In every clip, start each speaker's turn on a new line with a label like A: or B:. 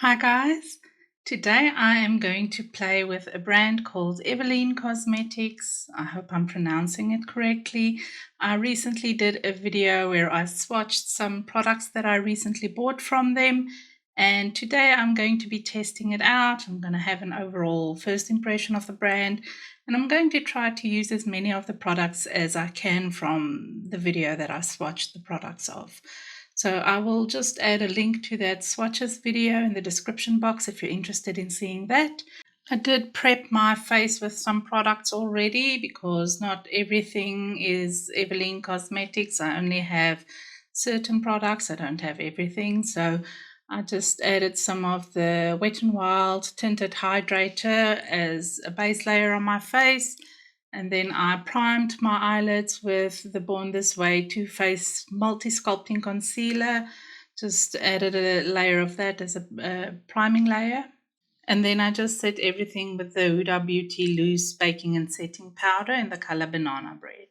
A: Hi guys, today I am going to play with a brand called Eveline Cosmetics. I hope I'm pronouncing it correctly. I recently did a video where I swatched some products that I recently bought from them, and today I'm going to be testing it out. I'm going to have an overall first impression of the brand, and I'm going to try to use as many of the products as I can from the video that I swatched the products of. So I will just add a link to that swatches video in the description box if you're interested in seeing that. I did prep my face with some products already because not everything is Eveline Cosmetics. I only have certain products. I don't have everything. So I just added some of the Wet n Wild Tinted Hydrator as a base layer on my face. And then I primed my eyelids with the Born This Way Too Faced Multi-Sculpting Concealer. Just added a layer of that as a priming layer. And then I just set everything with the Huda Beauty Loose Baking and Setting Powder in the color Banana Bread.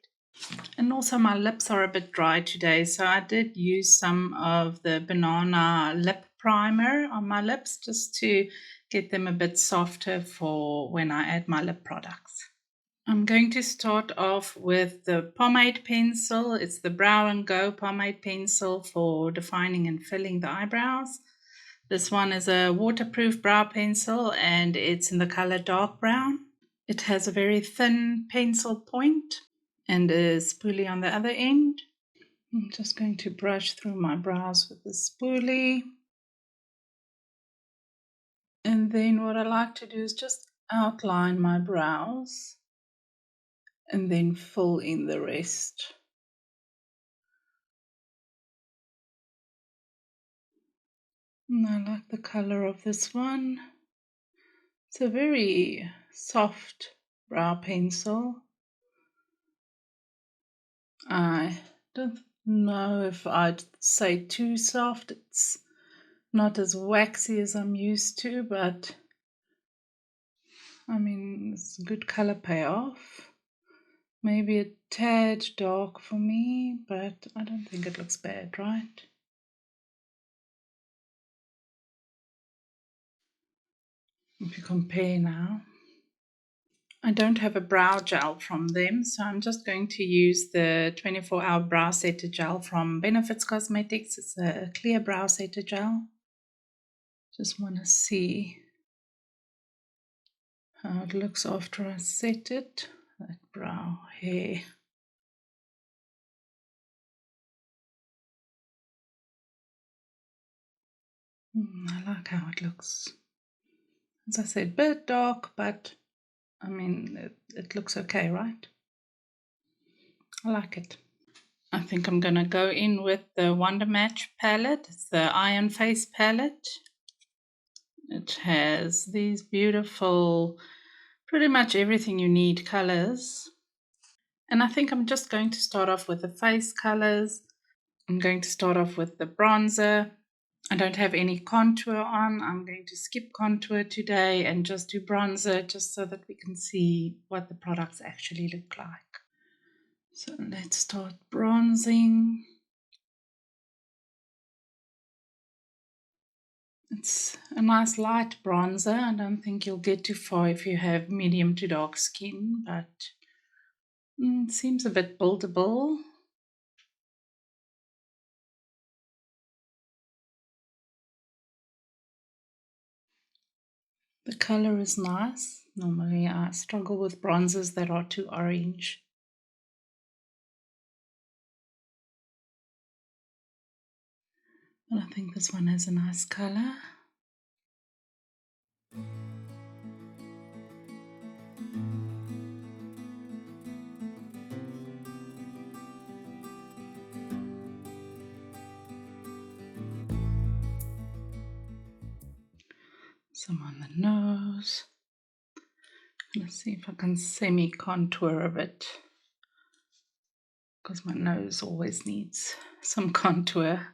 A: And also my lips are a bit dry today, so I did use some of the Banana Lip Primer on my lips just to get them a bit softer for when I add my lip products. I'm going to start off with the pomade pencil. It's the Brow & Go pomade pencil for defining and filling the eyebrows. This one is a waterproof brow pencil and it's in the color dark brown. It has a very thin pencil point and a spoolie on the other end. I'm just going to brush through my brows with the spoolie. And then what I like to do is just outline my brows and then fill in the rest. And I like the color of this one. It's a very soft brow pencil. I don't know if I'd say too soft. It's not as waxy as I'm used to, but I mean, it's a good color payoff. Maybe a tad dark for me, but I don't think it looks bad, right? If you compare now. I don't have a brow gel from them, so I'm just going to use the 24-hour brow setter gel from Benefits Cosmetics. It's a clear brow setter gel. Just want to see how it looks after I set it. That brow hair. I like how it looks. As I said, a bit dark, but I mean, it looks okay, right? I like it. I think I'm going to go in with the Wonder Match palette. It's the Iron Face palette. It has these beautiful, pretty much everything you need colors. And I think I'm just going to start off with the face colors. I'm going to start off with the bronzer. I don't have any contour on. I'm going to skip contour today and just do bronzer just so that we can see what the products actually look like. So let's start bronzing. It's a nice light bronzer. I don't think you'll get too far if you have medium to dark skin, but it seems a bit buildable. The color is nice. Normally I struggle with bronzers that are too orange. But I think this one has a nice color. Some on the nose. Let's see if I can semi-contour a bit, because my nose always needs some contour.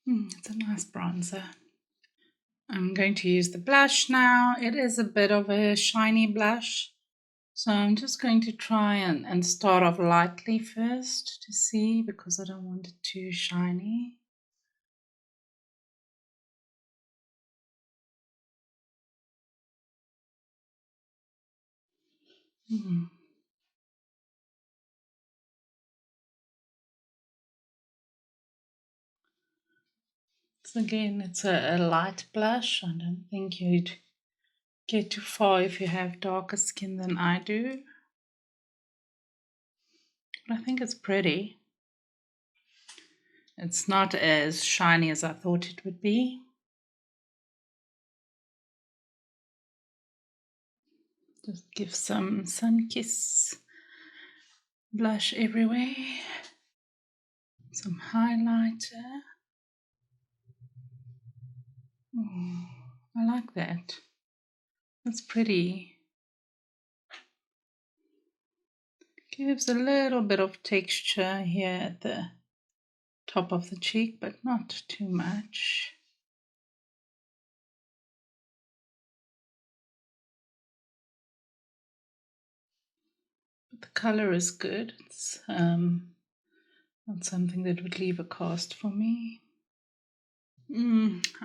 A: It's a nice bronzer. I'm going to use the blush now. It is a bit of a shiny blush. So I'm just going to try and start off lightly first to see, because I don't want it too shiny. Mm. So again, it's a light blush. I don't think you'd get too far if you have darker skin than I do. But I think it's pretty. It's not as shiny as I thought it would be. Just give some sun kiss blush everywhere. Some highlighter. Oh, I like that. That's pretty. Gives a little bit of texture here at the top of the cheek, but not too much. But the color is good. It's not something that would leave a cast for me.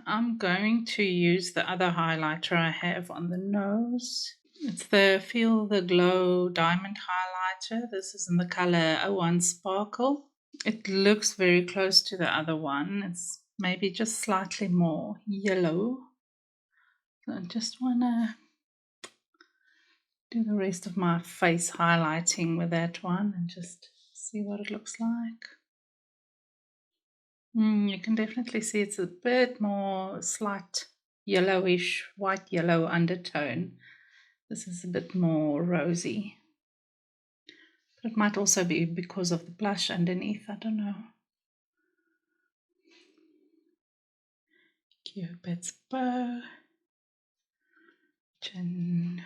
A: I'm going to use the other highlighter I have on the nose. It's the Feel the Glow Diamond Highlighter. This is in the color 01 Sparkle. It looks very close to the other one. It's maybe just slightly more yellow. So I just want to do the rest of my face highlighting with that one and just see what it looks like. You can definitely see it's a bit more slight yellowish, white yellow undertone. This is a bit more rosy. But it might also be because of the blush underneath, I don't know. Cupid's bow. Chin.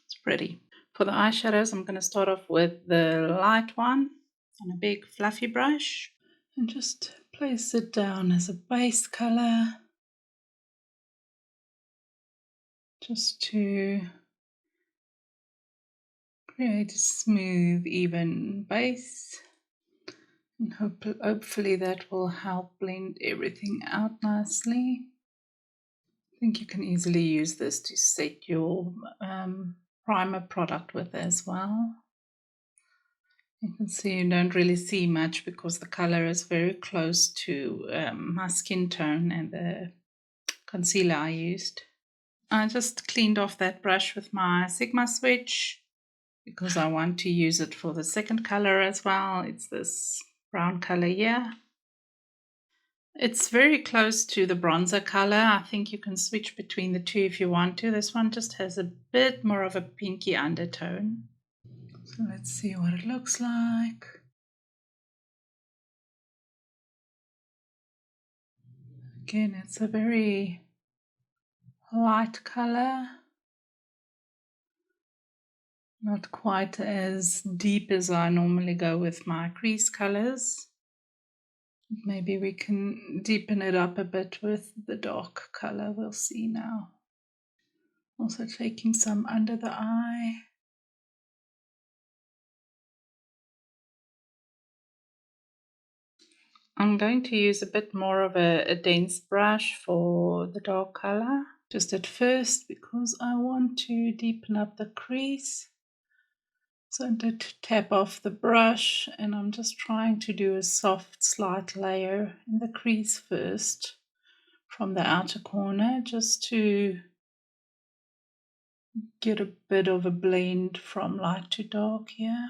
A: It's pretty. For the eyeshadows, I'm going to start off with the light one on a big fluffy brush and just place it down as a base color, just to create a smooth, even base. And hopefully that will help blend everything out nicely. I think you can easily use this to set your primer product with as well. You can see you don't really see much because the color is very close to my skin tone and the concealer I used. I just cleaned off that brush with my Sigma switch because I want to use it for the second color as well. It's this brown color here. It's very close to the bronzer color. I think you can switch between the two if you want to. This one just has a bit more of a pinky undertone. So let's see what it looks like. Again, it's a very light color. Not quite as deep as I normally go with my crease colors. Maybe we can deepen it up a bit with the dark color. We'll see now. Also taking some under the eye. I'm going to use a bit more of a dense brush for the dark color, just at first, because I want to deepen up the crease. So I did tap off the brush, and I'm just trying to do a soft, slight layer in the crease first from the outer corner, just to get a bit of a blend from light to dark here.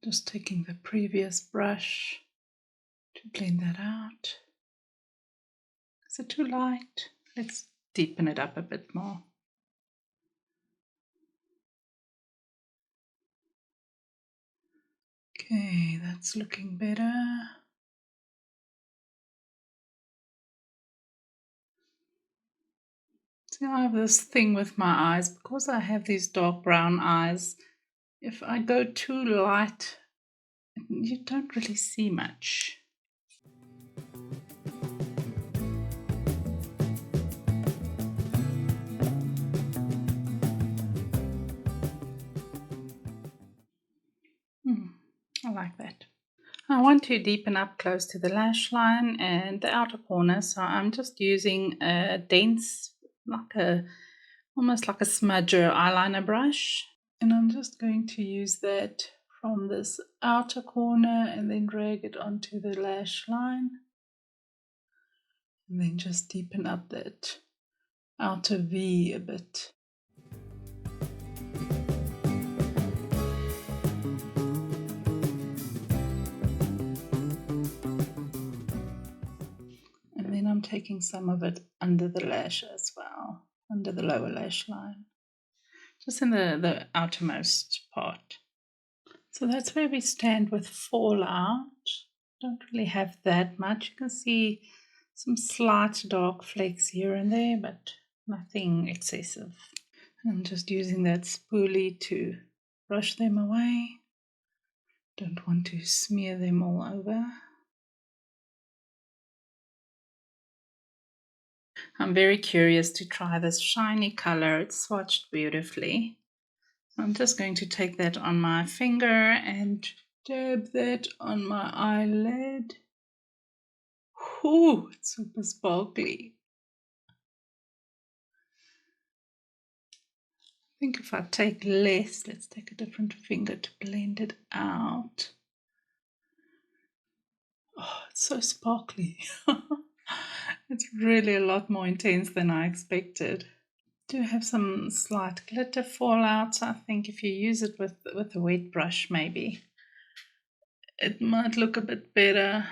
A: Just taking the previous brush to blend that out. Is it too light? Let's deepen it up a bit more. Okay, that's looking better. See, I have this thing with my eyes because I have these dark brown eyes. If I go too light, you don't really see much. I like that. I want to deepen up close to the lash line and the outer corner, so I'm just using a dense, almost like a smudger eyeliner brush. And I'm just going to use that from this outer corner and then drag it onto the lash line. And then just deepen up that outer V a bit. And then I'm taking some of it under the lash as well, under the lower lash line, just in the outermost part. So that's where we stand with fallout. Don't really have that much. You can see some slight dark flakes here and there, but nothing excessive. I'm just using that spoolie to brush them away. Don't want to smear them all over. I'm very curious to try this shiny color. It's swatched beautifully. I'm just going to take that on my finger and dab that on my eyelid. Ooh, it's super sparkly. I think if I take less, let's take a different finger to blend it out. Oh, it's so sparkly. It's really a lot more intense than I expected. Do have some slight glitter fallout. I think if you use it with a wet brush, maybe it might look a bit better.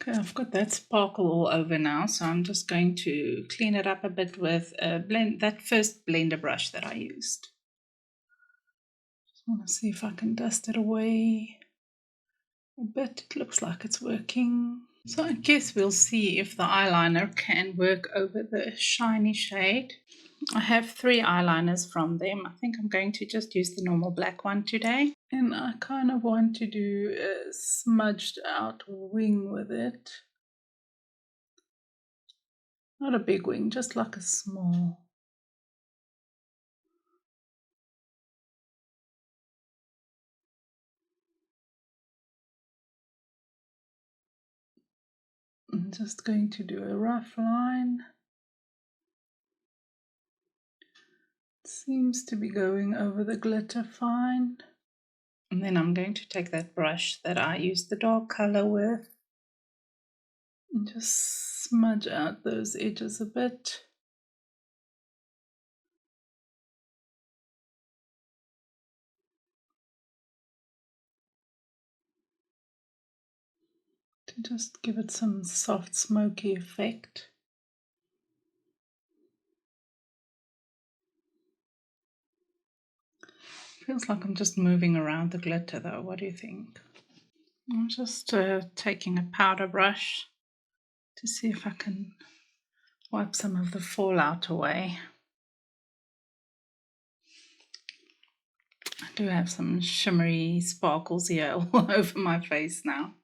A: Okay, I've got that sparkle all over now, so I'm just going to clean it up a bit with that first blender brush that I used. Just want to see if I can dust it away a bit. It looks like it's working. So I guess we'll see if the eyeliner can work over the shiny shade. I have 3 eyeliners from them. I think I'm going to just use the normal black one today. And I kind of want to do a smudged out wing with it. Not a big wing, just like a small. I'm just going to do a rough line. It seems to be going over the glitter fine. And then I'm going to take that brush that I used the dark color with and just smudge out those edges a bit. To just give it some soft smoky effect. Feels like I'm just moving around the glitter though. What do you think? I'm just taking a powder brush to see if I can wipe some of the fallout away. I do have some shimmery sparkles here all over my face now.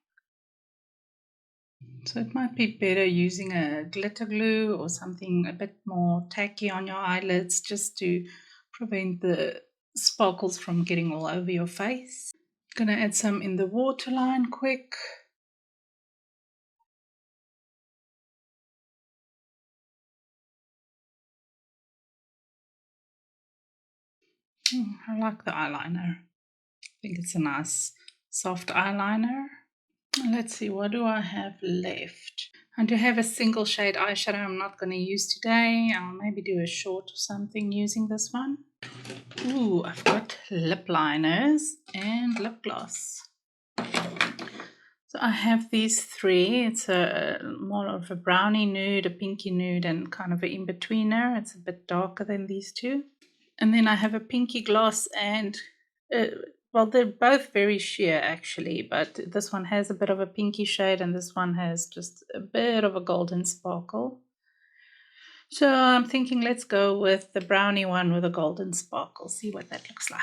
A: So it might be better using a glitter glue or something a bit more tacky on your eyelids just to prevent the sparkles from getting all over your face. Gonna add some in the waterline quick. I like the eyeliner. I think it's a nice soft eyeliner. Let's see, what do I have left? I do have a single shade eyeshadow I'm not going to use today. I'll maybe do a short or something using this one. Ooh, I've got lip liners and lip gloss. So I have these 3. It's a more of a brownie nude, a pinky nude, and kind of an in-betweener. It's a bit darker than these 2. And then I have a pinky gloss and, well, they're both very sheer actually, but this one has a bit of a pinky shade and this one has just a bit of a golden sparkle. So I'm thinking let's go with the brownie one with a golden sparkle, see what that looks like.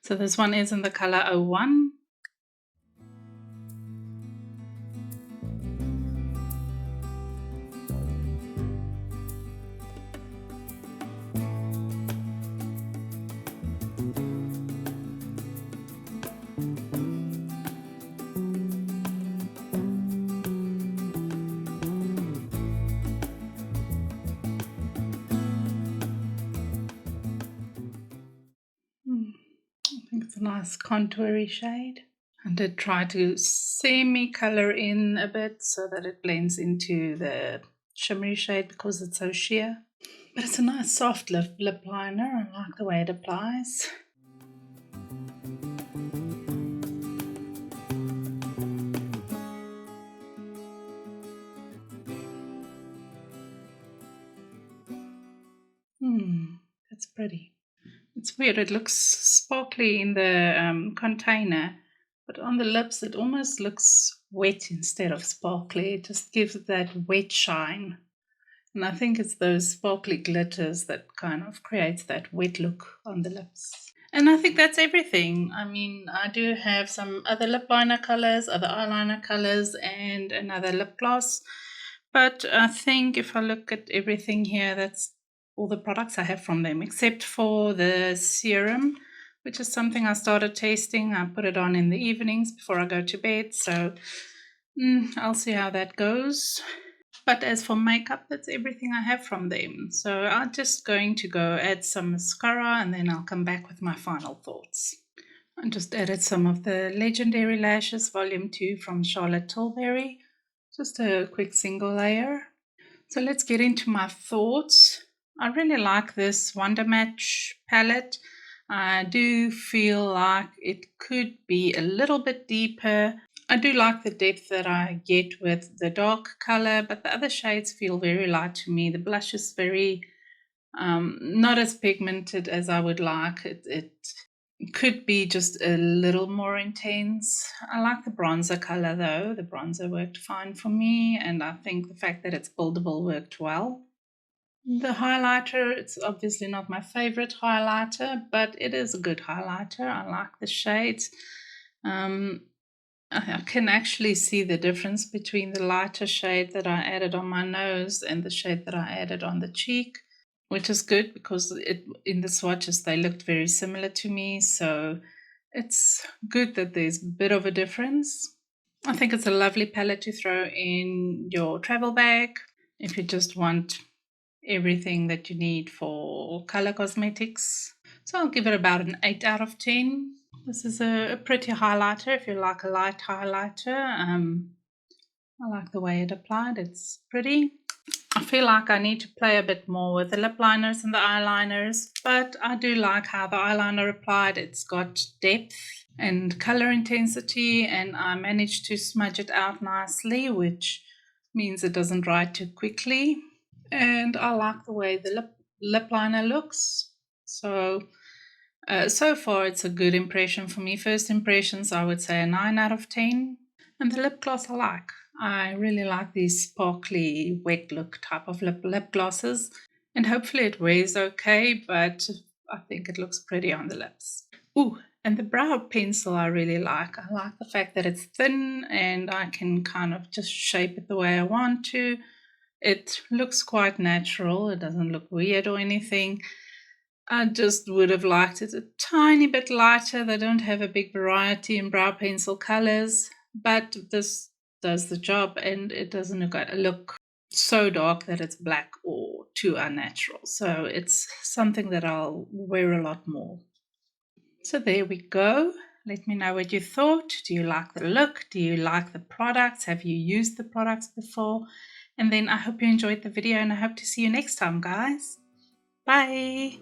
A: So this one is in the color 01. I think it's a nice contoury shade. I did try to semi-color in a bit so that it blends into the shimmery shade because it's so sheer. But it's a nice soft lip liner. I like the way it applies. That's pretty. It's weird. It looks sparkly in the container, but on the lips it almost looks wet instead of sparkly. It just gives it that wet shine. And I think it's those sparkly glitters that kind of creates that wet look on the lips. And I think that's everything. I mean, I do have some other lip liner colors, other eyeliner colors, and another lip gloss. But I think if I look at everything here, that's all the products I have from them, except for the serum, which is something I started tasting. I put it on in the evenings before I go to bed. So I'll see how that goes. But as for makeup, that's everything I have from them. So I'm just going to go add some mascara and then I'll come back with my final thoughts. I just added some of the Legendary Lashes Volume 2 from Charlotte Tilbury. Just a quick single layer. So let's get into my thoughts. I really like this Wonder Match palette. I do feel like it could be a little bit deeper. I do like the depth that I get with the dark color, but the other shades feel very light to me. The blush is very not as pigmented as I would like. It could be just a little more intense. I like the bronzer color though. The bronzer worked fine for me, and I think the fact that it's buildable worked well. The highlighter, it's obviously not my favorite highlighter, but it is a good highlighter. I like the shades. I can actually see the difference between the lighter shade that I added on my nose and the shade that I added on the cheek, which is good because in the swatches they looked very similar to me. So it's good that there's a bit of a difference. I think it's a lovely palette to throw in your travel bag if you just want everything that you need for color cosmetics. So I'll give it about an 8 out of 10. This is a pretty highlighter if you like a light highlighter. I like the way it applied. It's pretty. I feel like I need to play a bit more with the lip liners and the eyeliners, but I do like how the eyeliner applied. It's got depth and color intensity, and I managed to smudge it out nicely, which means it doesn't dry too quickly. And I like the way the lip liner looks. So far it's a good impression for me. First impressions, I would say a 9 out of 10. And the lip gloss I like. I really like these sparkly, wet look type of lip glosses. And hopefully it wears okay, but I think it looks pretty on the lips. Ooh, and the brow pencil I really like. I like the fact that it's thin and I can kind of just shape it the way I want to. It looks quite natural. It doesn't look weird or anything. I just would have liked it a tiny bit lighter. They don't have a big variety in brow pencil colors, but this does the job and it doesn't look so dark that it's black or too unnatural. So it's something that I'll wear a lot more. So there we go. Let me know what you thought. Do you like the look? Do you like the products? Have you used the products before? And then I hope you enjoyed the video and I hope to see you next time, guys. Bye.